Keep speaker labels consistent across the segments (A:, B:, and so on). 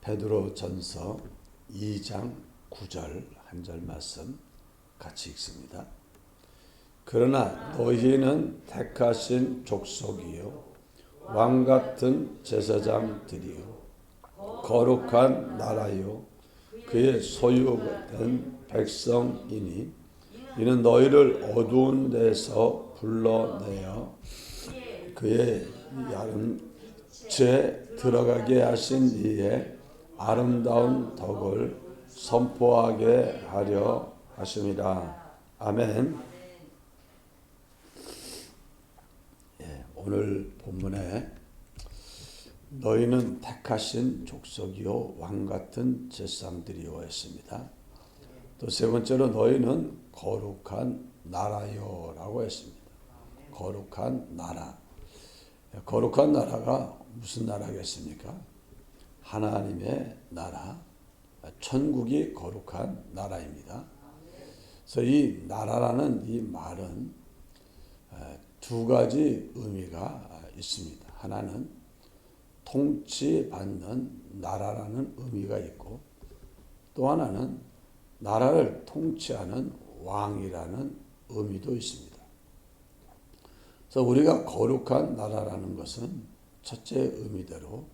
A: 베드로전서 2장 9절 한 절 말씀 같이 읽습니다. 그러나 너희는 택하신 족속이요 왕 같은 제사장들이요 거룩한 나라요 그의 소유된 백성이니 이는 너희를 어두운 데서 불러내어 그의 야름죄 들어가게 하신 이의 아름다운 덕을 선포하게 하려 하심이라. 아멘. 오늘 본문에 너희는 택하신 족속이요 왕같은 제사장들이요 했습니다. 또 세 번째로 너희는 거룩한 나라요 라고 했습니다. 거룩한 나라. 거룩한 나라가 무슨 나라겠습니까? 하나님의 나라, 천국이 거룩한 나라입니다. 그래서 이 나라라는 이 말은 두 가지 의미가 있습니다. 하나는 통치받는 나라라는 의미가 있고 또 하나는 나라를 통치하는 왕이라는 의미도 있습니다. 그래서 우리가 거룩한 나라라는 것은 첫째 의미대로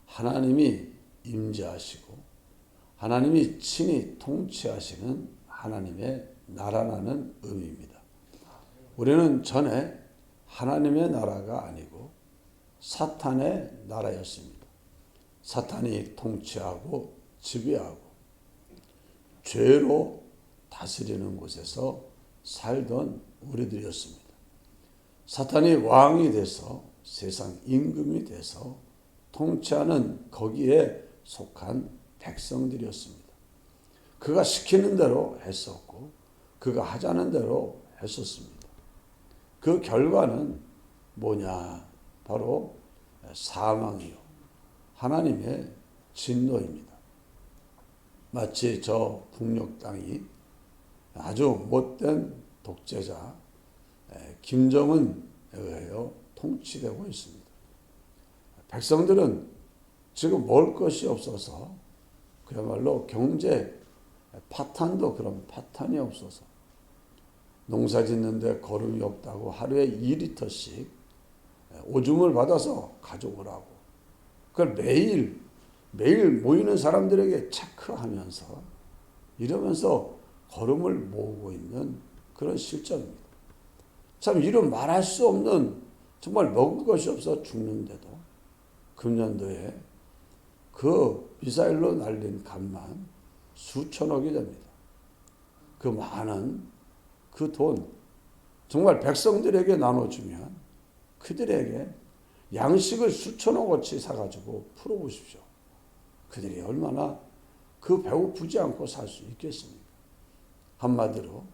A: 하나님이 임재하시고 하나님이 친히 통치하시는 하나님의 나라라는 의미입니다. 우리는 전에 하나님의 나라가 아니고 사탄의 나라였습니다. 사탄이 통치하고 지배하고 죄로 다스리는 곳에서 살던 우리들이었습니다. 사탄이 왕이 돼서 세상 임금이 돼서 통치하는 거기에 속한 백성들이었습니다. 그가 시키는 대로 했었고 그가 하자는 대로 했었습니다. 그 결과는 뭐냐? 바로 사망이요. 하나님의 진노입니다. 마치 저 북녘 땅이 아주 못된 독재자 김정은에 의하여 통치되고 있습니다. 백성들은 지금 먹을 것이 없어서 그야말로 경제 파탄도 그런 파탄이 없어서 농사 짓는데 거름이 없다고 하루에 2리터씩 오줌을 받아서 가져오라고 그걸 매일 모이는 사람들에게 체크하면서 이러면서 거름을 모으고 있는 그런 실정입니다. 참 이런 말할 수 없는 정말 먹을 것이 없어 죽는데도 금년도에 그 미사일로 날린 값만 수천억이 됩니다. 그 많은 그 돈 정말 백성들에게 나눠주면 그들에게 양식을 수천억어치 사가지고 풀어보십시오. 그들이 얼마나 그 배고프지 않고 살 수 있겠습니까? 한마디로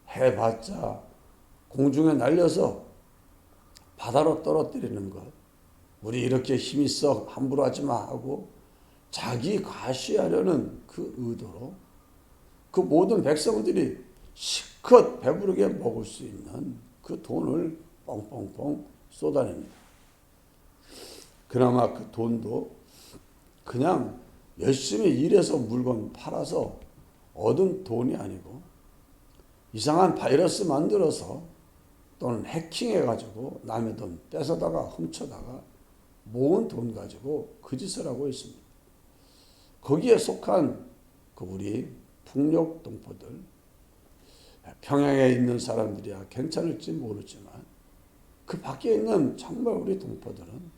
A: 해봤자 공중에 날려서 바다로 떨어뜨리는 것. 우리 이렇게 힘 있어 함부로 하지 마 하고 자기 과시하려는 그 의도로 그 모든 백성들이 실컷 배부르게 먹을 수 있는 그 돈을 뻥뻥뻥 쏟아냅니다. 그나마 그 돈도 그냥 열심히 일해서 물건 팔아서 얻은 돈이 아니고 이상한 바이러스 만들어서 또는 해킹해가지고 남의 돈 뺏어다가 훔쳐다가 모은 돈 가지고 그 짓을 하고 있습니다. 거기에 속한 그 우리 북녘 동포들 평양에 있는 사람들이야 괜찮을지 모르지만 그 밖에 있는 정말 우리 동포들은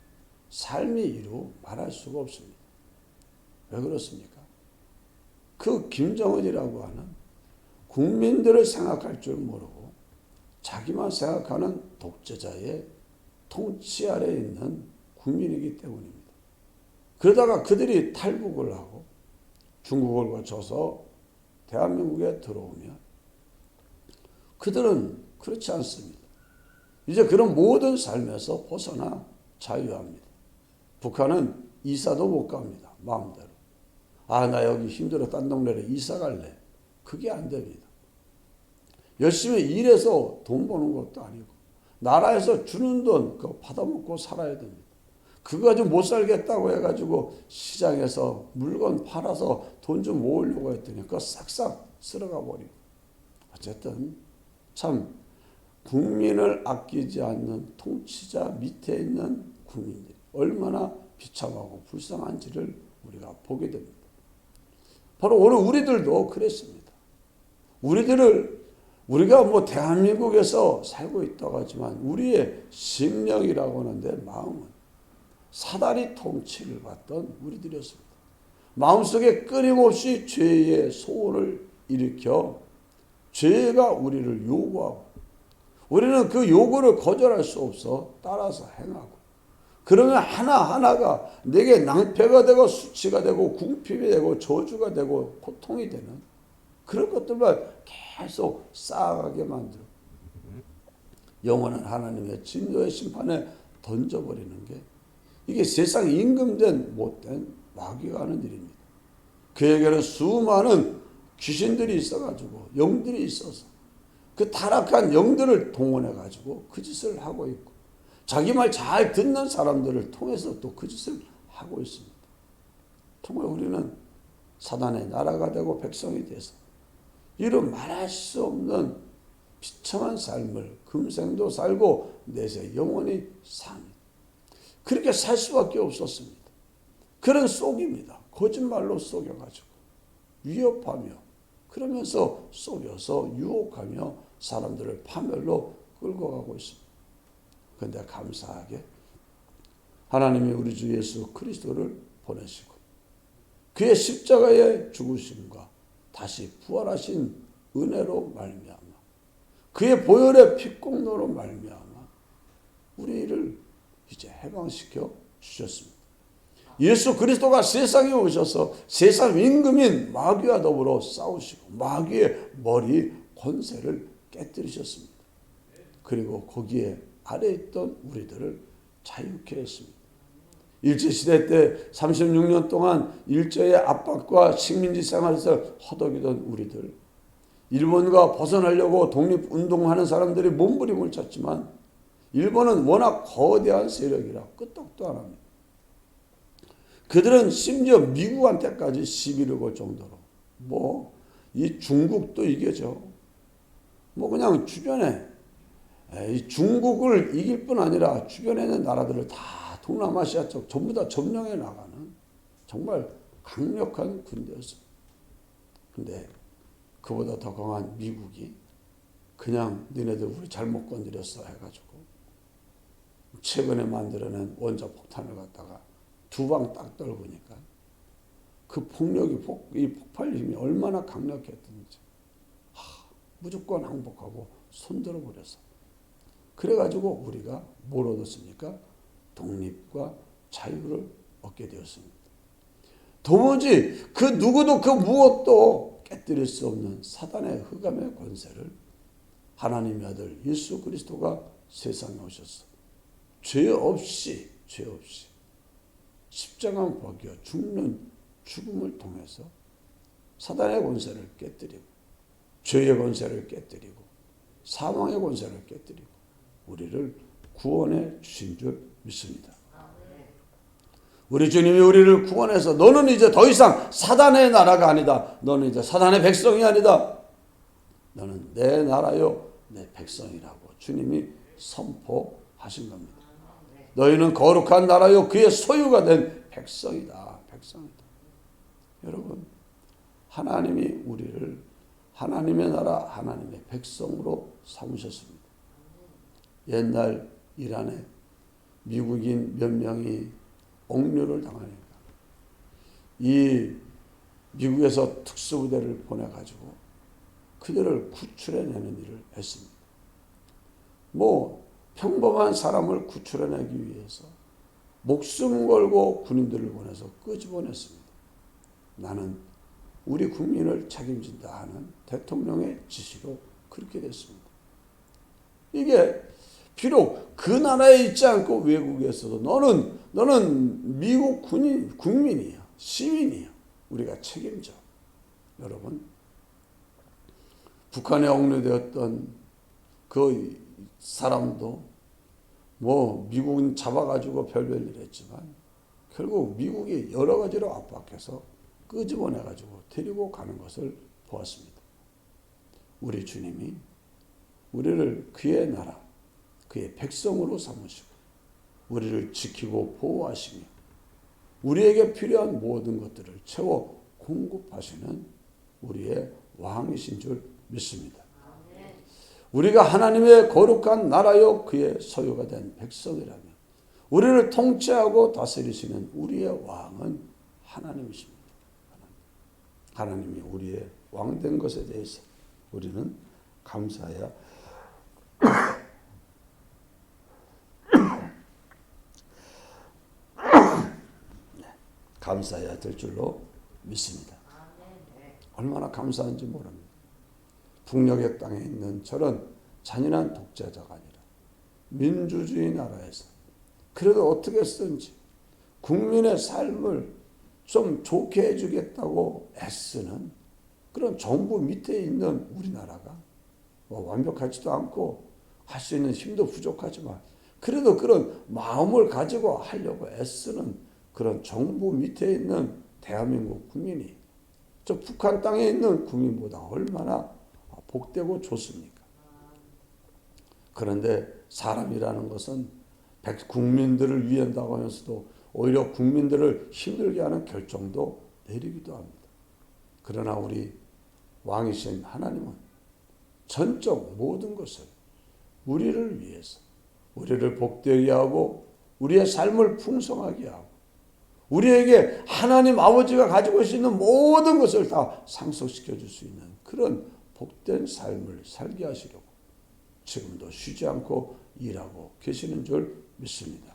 A: 삶이 이루 말할 수가 없습니다. 왜 그렇습니까? 그 김정은이라고 하는 국민들을 생각할 줄 모르고 자기만 생각하는 독재자의 통치 아래에 있는 국민이기 때문입니다. 그러다가 그들이 탈북을 하고 중국을 거쳐서 대한민국에 들어오면 그들은 그렇지 않습니다. 이제 그런 모든 삶에서 벗어나 자유합니다. 북한은 이사도 못 갑니다. 마음대로. 나 여기 힘들어 딴 동네로 이사 갈래. 그게 안 됩니다. 열심히 일해서 돈 버는 것도 아니고 나라에서 주는 돈 그거 받아먹고 살아야 됩니다. 그거 가지고 못 살겠다고 해가지고 시장에서 물건 팔아서 돈 좀 모으려고 했더니 그거 싹싹 쓸어가 버리고. 어쨌든 참 국민을 아끼지 않는 통치자 밑에 있는 국민들이 얼마나 비참하고 불쌍한지를 우리가 보게 됩니다. 바로 오늘 우리들도 그랬습니다. 우리가 뭐 대한민국에서 살고 있다고 하지만 우리의 심령이라고 하는 내 마음은 사단이 통치를 받던 우리들이었습니다. 마음속에 끊임없이 죄의 소원을 일으켜 죄가 우리를 요구하고 우리는 그 요구를 거절할 수 없어 따라서 행하고 그러면 하나하나가 내게 낭패가 되고 수치가 되고 궁핍이 되고 저주가 되고 고통이 되는 그런 것들만 계속 쌓아가게 만들어 영원한 하나님의 진노의 심판에 던져버리는 게 이게 세상 임금된 못된 마귀가 하는 일입니다. 그에게는 수많은 귀신들이 있어가지고 영들이 있어서 그 타락한 영들을 동원해가지고 그 짓을 하고 있고 자기 말 잘 듣는 사람들을 통해서 또 그 짓을 하고 있습니다. 정말 우리는 사단의 나라가 되고 백성이 돼서 이런 말할 수 없는 비참한 삶을 금생도 살고 내세 영원히 삽니다. 그렇게 살 수밖에 없었습니다. 그런 속입니다. 거짓말로 속여가지고 위협하며 그러면서 속여서 유혹하며 사람들을 파멸로 끌고 가고 있습니다. 그런데 감사하게 하나님이 우리 주 예수 그리스도를 보내시고 그의 십자가의 죽으심과 다시 부활하신 은혜로 말미암아 그의 보혈의 피공로로 말미암아 우리를 이제 해방시켜 주셨습니다. 예수 그리스도가 세상에 오셔서 세상 임금인 마귀와 더불어 싸우시고 마귀의 머리 권세를 깨뜨리셨습니다. 그리고 거기에 아래 있던 우리들을 자유케 했습니다. 일제시대 때 36년 동안 일제의 압박과 식민지 생활에서 허덕이던 우리들 일본과 벗어나려고 독립운동하는 사람들이 몸부림을 쳤지만 일본은 워낙 거대한 세력이라 끄떡도 안 합니다. 그들은 심지어 미국한테까지 시비를 걸 정도로 이 중국도 이겨져. 그냥 주변에 이 중국을 이길 뿐 아니라 주변에 있는 나라들을 다 동남아시아 쪽 전부 다 점령해 나가는 정말 강력한 군대였습니다. 그런데 그보다 더 강한 미국이 그냥 니네들 우리 잘못 건드렸어 해가지고 최근에 만들어낸 원자폭탄을 갖다가 두 방 딱 떨구니까 그 폭력이 이 폭발 힘이 얼마나 강력했던지 무조건 항복하고 손들어 버렸어. 그래가지고 우리가 뭘 얻었습니까? 독립과 자유를 얻게 되었습니다. 도무지 그 누구도 그 무엇도 깨뜨릴 수 없는 사단의 흑암의 권세를 하나님의 아들 예수 그리스도가 세상에 오셔서 죄 없이 십자가 박혀 죽는 죽음을 통해서 사단의 권세를 깨뜨리고 죄의 권세를 깨뜨리고 사망의 권세를 깨뜨리고 우리를 구원해 주신 줄 믿습니다. 우리 주님이 우리를 구원해서 너는 이제 더 이상 사단의 나라가 아니다. 너는 이제 사단의 백성이 아니다. 너는 내 나라요 내 백성이라고 주님이 선포하신 겁니다. 너희는 거룩한 나라요 그의 소유가 된 백성이다. 여러분 하나님이 우리를 하나님의 나라 하나님의 백성으로 삼으셨습니다. 옛날 이란에 미국인 몇 명이 억류를 당하니까 이 미국에서 특수부대를 보내가지고 그들을 구출해내는 일을 했습니다. 평범한 사람을 구출해내기 위해서 목숨 걸고 군인들을 보내서 끄집어냈습니다. 나는 우리 국민을 책임진다 하는 대통령의 지시로 그렇게 됐습니다. 이게 비록 그 나라에 있지 않고 외국에서도 너는 미국 국민이야. 시민이야. 우리가 책임져. 여러분 북한에 억류되었던 그 사람도 뭐 미국은 잡아가지고 별별 했지만 결국 미국이 여러 가지로 압박해서 끄집어내가지고 데리고 가는 것을 보았습니다. 우리 주님이 우리를 그의 나라, 그의 백성으로 삼으시고 우리를 지키고 보호하시며 우리에게 필요한 모든 것들을 채워 공급하시는 우리의 왕이신 줄 믿습니다. 우리가 하나님의 거룩한 나라요 그의 소유가 된 백성이라면 우리를 통치하고 다스리시는 우리의 왕은 하나님이십니다. 하나님이 우리의 왕 된 것에 대해서 우리는 감사해야 감사해야 될 줄로 믿습니다. 얼마나 감사한지 모릅니다. 북녘의 땅에 있는 저런 잔인한 독재자가 아니라 민주주의 나라에서 그래도 어떻게 쓰든지 국민의 삶을 좀 좋게 해주겠다고 애쓰는 그런 정부 밑에 있는 우리나라가 뭐 완벽하지도 않고 할 수 있는 힘도 부족하지만 그래도 그런 마음을 가지고 하려고 애쓰는 그런 정부 밑에 있는 대한민국 국민이 저 북한 땅에 있는 국민보다 얼마나 복되고 좋습니까? 그런데 사람이라는 것은 국민들을 위한다고 하면서도 오히려 국민들을 힘들게 하는 결정도 내리기도 합니다. 그러나 우리 왕이신 하나님은 전적 모든 것을 우리를 위해서 우리를 복되게 하고 우리의 삶을 풍성하게 하고 우리에게 하나님 아버지가 가지고 있는 모든 것을 다 상속시켜 줄 수 있는 그런 복된 삶을 살게 하시려고 지금도 쉬지 않고 일하고 계시는 줄 믿습니다.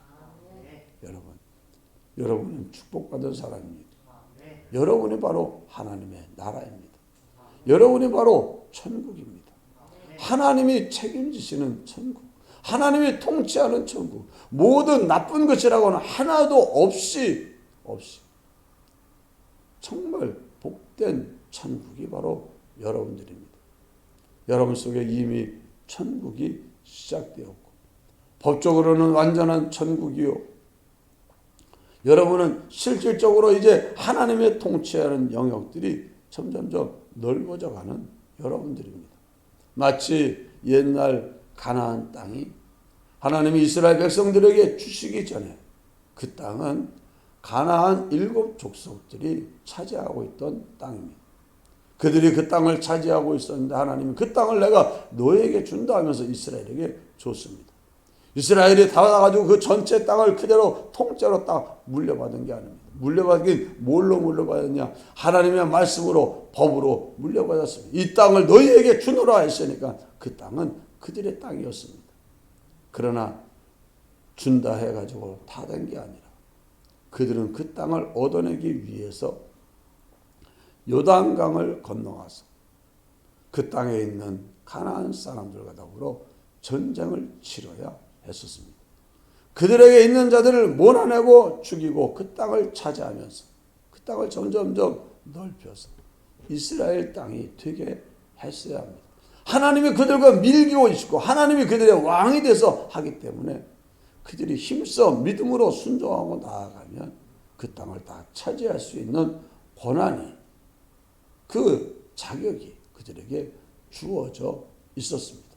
A: 여러분은 축복받은 사람입니다. 여러분이 바로 하나님의 나라입니다. 여러분이 바로 천국입니다. 하나님이 책임지시는 천국, 하나님이 통치하는 천국, 모든 나쁜 것이라고는 하나도 없이 정말 복된 천국이 바로 여러분들입니다. 여러분 속에 이미 천국이 시작되었고 법적으로는 완전한 천국이요. 여러분은 실질적으로 이제 하나님의 통치하는 영역들이 점점점 넓어져가는 여러분들입니다. 마치 옛날 가나안 땅이 하나님이 이스라엘 백성들에게 주시기 전에 그 땅은 가나안 7 족속들이 차지하고 있던 땅입니다. 그들이 그 땅을 차지하고 있었는데 하나님은 그 땅을 내가 너에게 준다 하면서 이스라엘에게 줬습니다. 이스라엘이 다 와가지고 그 전체 땅을 그대로 통째로 딱 물려받은 게 아닙니다. 물려받긴 뭘로 물려받았냐? 하나님의 말씀으로 법으로 물려받았습니다. 이 땅을 너희에게 주노라 했으니까 그 땅은 그들의 땅이었습니다. 그러나 준다 해가지고 다 된 게 아니라 그들은 그 땅을 얻어내기 위해서 요단강을 건너가서 그 땅에 있는 가나안 사람들과 더불어 전쟁을 치러야 했었습니다. 그들에게 있는 자들을 몰아내고 죽이고 그 땅을 차지하면서 그 땅을 점점점 넓혀서 이스라엘 땅이 되게 했어야 합니다. 하나님이 그들과 밀기고 있고 하나님이 그들의 왕이 돼서 하기 때문에 그들이 힘써 믿음으로 순종하고 나아가면 그 땅을 다 차지할 수 있는 권한이 그 자격이 그들에게 주어져 있었습니다.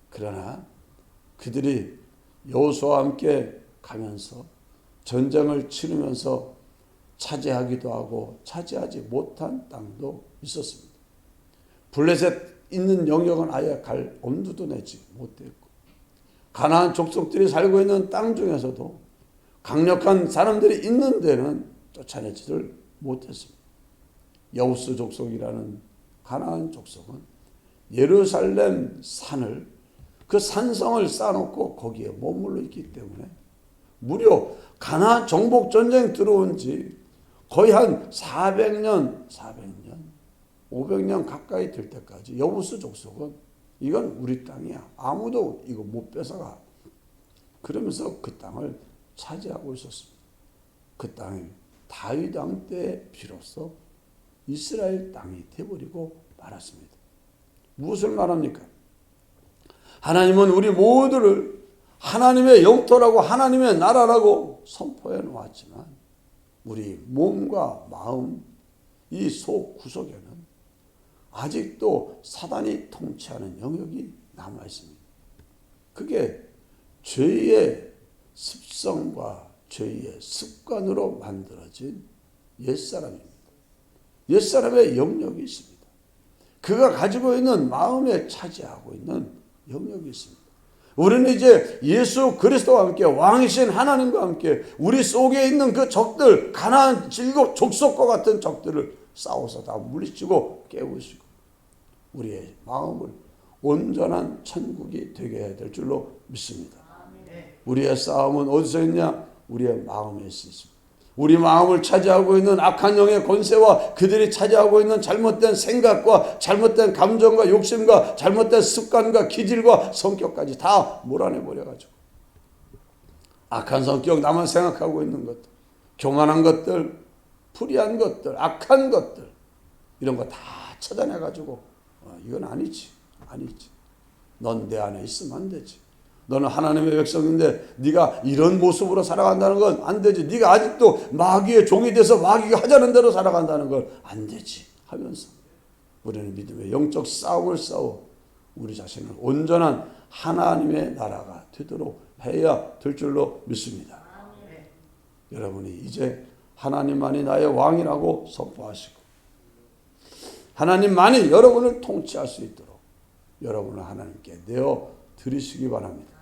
A: 그러나 그들이 여호수아와 함께 가면서 전쟁을 치르면서 차지하기도 하고 차지하지 못한 땅도 있었습니다. 블레셋 있는 영역은 아예 갈 엄두도 내지 못했고 가나안 족속들이 살고 있는 땅 중에서도 강력한 사람들이 있는 데는 쫓아내지를 못했습니다. 여우스 족속이라는 가나안 족속은 예루살렘 산을 그 산성을 쌓아놓고 거기에 머물러 있기 때문에 무려 가나안 정복 전쟁 들어온 지 거의 한 400년, 500년 가까이 될 때까지 여부스 족속은 이건 우리 땅이야. 아무도 이거 못 뺏어가. 그러면서 그 땅을 차지하고 있었습니다. 그 땅이 다윗 왕 때에 비로소 이스라엘 땅이 되어버리고 말았습니다. 무엇을 말합니까? 하나님은 우리 모두를 하나님의 영토라고 하나님의 나라라고 선포해 놓았지만 우리 몸과 마음 이 속 구석에는 아직도 사단이 통치하는 영역이 남아 있습니다. 그게 죄의 습성과 죄의 습관으로 만들어진 옛사람입니다. 옛사람의 영역이 있습니다. 그가 가지고 있는 마음에 차지하고 있는 영역이 있습니다. 우리는 이제 예수 그리스도와 함께 왕이신 하나님과 함께 우리 속에 있는 그 적들, 가나안 일곱 족속과 같은 적들을 싸워서 다 물리치고 깨우시고 우리의 마음을 온전한 천국이 되게 해야 될 줄로 믿습니다. 우리의 싸움은 어디서 있냐? 우리의 마음에 있습니다. 우리 마음을 차지하고 있는 악한 영의 권세와 그들이 차지하고 있는 잘못된 생각과 잘못된 감정과 욕심과 잘못된 습관과 기질과 성격까지 다 몰아내버려가지고 악한 성격, 나만 생각하고 있는 것들, 교만한 것들, 불의한 것들, 악한 것들 이런 거 다 찾아내가지고 이건 아니지. 넌 내 안에 있으면 안 되지. 너는 하나님의 백성인데 네가 이런 모습으로 살아간다는 건 안 되지. 네가 아직도 마귀의 종이 돼서 마귀가 하자는 대로 살아간다는 건 안 되지 하면서 우리는 믿음의 영적 싸움을 싸워 우리 자신을 온전한 하나님의 나라가 되도록 해야 될 줄로 믿습니다. 여러분이 이제 하나님만이 나의 왕이라고 선포하시고 하나님만이 여러분을 통치할 수 있도록 여러분을 하나님께 내어 드리시기 바랍니다.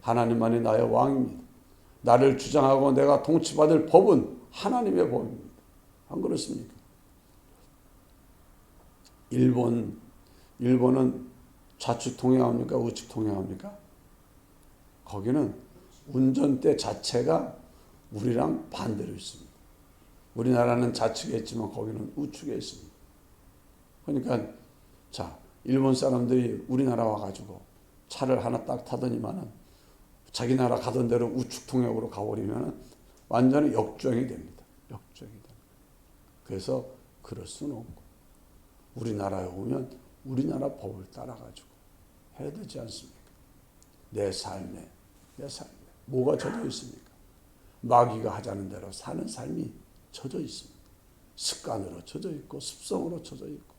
A: 하나님만이 나의 왕입니다. 나를 주장하고 내가 통치받을 법은 하나님의 법입니다. 안 그렇습니까? 일본은 좌측 통행합니까? 우측 통행합니까? 거기는 운전대 자체가 우리랑 반대로 있습니다. 우리나라는 좌측에 있지만 거기는 우측에 있습니다. 그러니까 자, 일본 사람들이 우리나라 와가지고 차를 하나 딱 타더니만은 자기 나라 가던 대로 우측 통역으로 가버리면 완전히 역주행이 됩니다. 역주행이 됩니다. 그래서 그럴 수는 없고 우리나라에 오면 우리나라 법을 따라가지고 해야 되지 않습니까? 내 삶에 뭐가 젖어 있습니까? 마귀가 하자는 대로 사는 삶이 젖어 있습니다. 습관으로 젖어 있고 습성으로 젖어 있고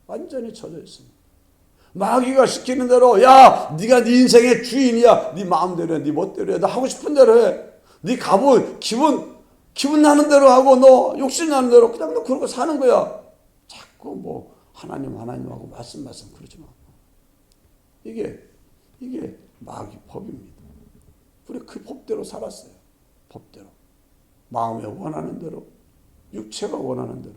A: 완전히 젖어 있습니다. 마귀가 시키는 대로 야 네가 네 인생의 주인이야. 네 마음대로 해. 네 멋대로 해. 너 하고 싶은 대로 해. 네 기분 나는 대로 하고 너 욕심 나는 대로 그냥 너 그러고 사는 거야. 자꾸 뭐 하나님하고 말씀 그러지 마. 이게 마귀 법입니다. 우리 그 법대로 살았어요. 법대로. 마음에 원하는 대로 육체가 원하는 대로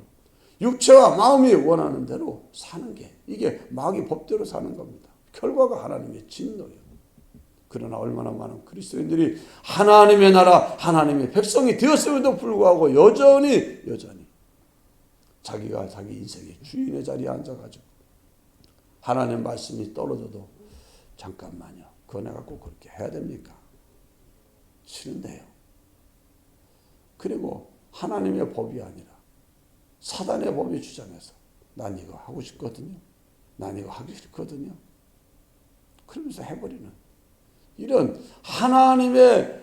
A: 육체와 마음이 원하는 대로 사는 게 이게 마귀 법대로 사는 겁니다. 결과가 하나님의 진노예요. 그러나 얼마나 많은 그리스도인들이 하나님의 나라, 하나님의 백성이 되었음에도 불구하고 여전히 자기가 자기 인생의 주인의 자리에 앉아가지고 하나님 말씀이 떨어져도 잠깐만요. 그거 내가 꼭 그렇게 해야 됩니까? 싫은데요. 그리고 하나님의 법이 아니라 사단의 법이 주장해서 난 이거 하고 싶거든요. 난 이거 하기 싫거든요. 그러면서 해버리는 이런 하나님의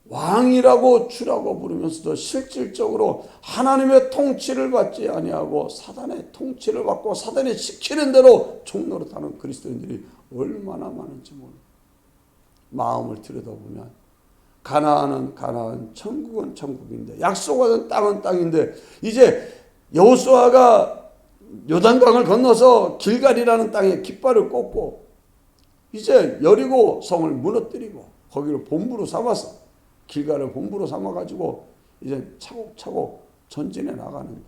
A: 왕이라고 주라고 부르면서도 실질적으로 하나님의 통치를 받지 아니하고 사단의 통치를 받고 사단이 시키는 대로 종노릇하는 그리스도인들이 얼마나 많은지 모릅니다. 마음을 들여다보면 가나안은 가나안, 천국은 천국인데 약속받은 땅은 땅인데 이제 여호수아가 요단강을 건너서 길갈이라는 땅에 깃발을 꽂고 이제 여리고 성을 무너뜨리고 거기를 본부로 삼아서 길갈을 본부로 삼아가지고 이제 차곡차곡 전진해 나가는데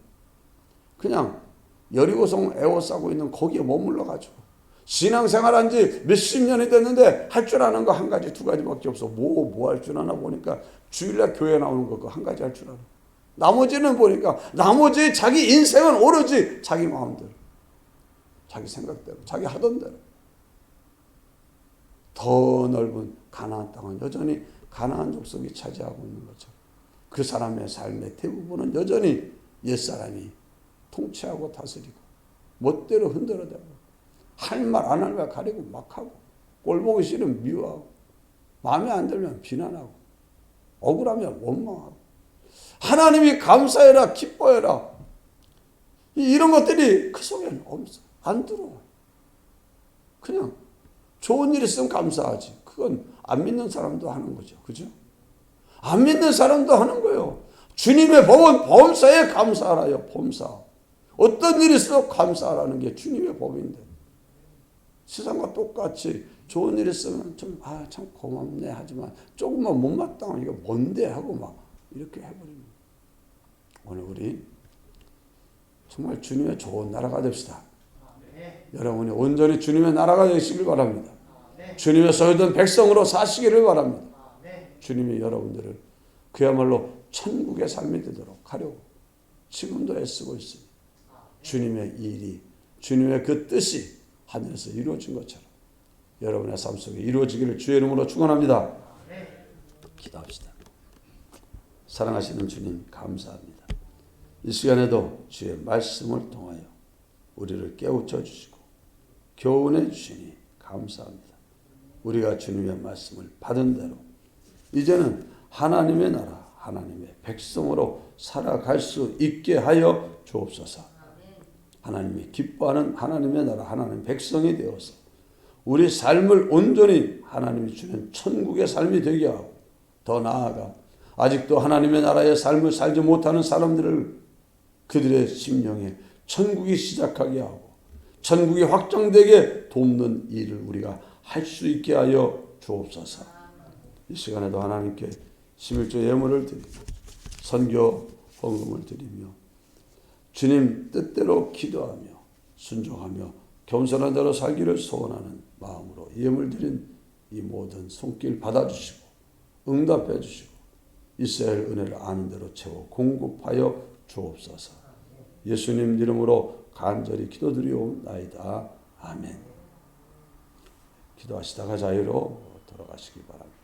A: 그냥 여리고성 에워싸고 있는 거기에 머물러가지고 신앙생활한 지 몇십 년이 됐는데 할 줄 아는 거 한 가지 두 가지밖에 없어. 뭐 할 줄 아나 보니까 주일날 교회 나오는 거 한 가지 할 줄 아나. 나머지는 보니까 나머지 자기 인생은 오로지 자기 마음대로 자기 생각대로 자기 하던 대로. 더 넓은 가나안 땅은 여전히 가나안 족속이 차지하고 있는 것처럼 그 사람의 삶의 대부분은 여전히 옛사람이 통치하고 다스리고 멋대로 흔들어대고 할 말 안 할 말 가리고 막 하고 꼴보기 싫으면 미워하고 마음에 안 들면 비난하고 억울하면 원망하고 하나님이 감사해라 기뻐해라 이런 것들이 그 속에는 없어. 안 들어와. 그냥 좋은 일 있으면 감사하지. 그건 안 믿는 사람도 하는 거죠. 그죠? 안 믿는 사람도 하는 거예요. 주님의 법은 범사에 감사하라요. 범사. 어떤 일이 있어도 감사하라는 게 주님의 법인데 세상과 똑같이 좋은 일 있으면 좀 참 고맙네 하지만 조금만 못마땅한 이거 뭔데 하고 막 이렇게 해버립니다. 오늘 우리 정말 주님의 좋은 나라가 됩시다. 여러분이 온전히 주님의 나라가 되시길 바랍니다. 주님의 소유된 백성으로 사시기를 바랍니다. 주님이 여러분들을 그야말로 천국의 삶이 되도록 하려고 지금도 애쓰고 있습니다. 주님의 일이 주님의 그 뜻이 하늘에서 이루어진 것처럼 여러분의 삶 속에 이루어지기를 주의 이름으로 축원합니다. 기도합시다. 사랑하시는 주님 감사합니다. 이 시간에도 주의 말씀을 통하여 우리를 깨우쳐 주시고 교훈해 주시니 감사합니다. 우리가 주님의 말씀을 받은 대로 이제는 하나님의 나라 하나님의 백성으로 살아갈 수 있게 하여 주옵소서. 하나님이 기뻐하는 하나님의 나라 하나님의 백성이 되어서 우리 삶을 온전히 하나님이 주는 천국의 삶이 되게 하고 더 나아가 아직도 하나님의 나라의 삶을 살지 못하는 사람들을 그들의 심령에 천국이 시작하게 하고 천국이 확장되게 돕는 일을 우리가 할 수 있게 하여 주옵소서. 이 시간에도 하나님께 11조 예물을 드리며 선교 헌금을 드리며 주님 뜻대로 기도하며 순종하며 겸손한 자로 살기를 소원하는 마음으로 예물 드린 이 모든 손길 받아주시고 응답해 주시고 이스라엘 은혜를 아는 대로 채워 공급하여 주옵소서. 예수님 이름으로 간절히 기도드리옵나이다. 아멘. 기도하시다가 자유로 돌아가시기 바랍니다.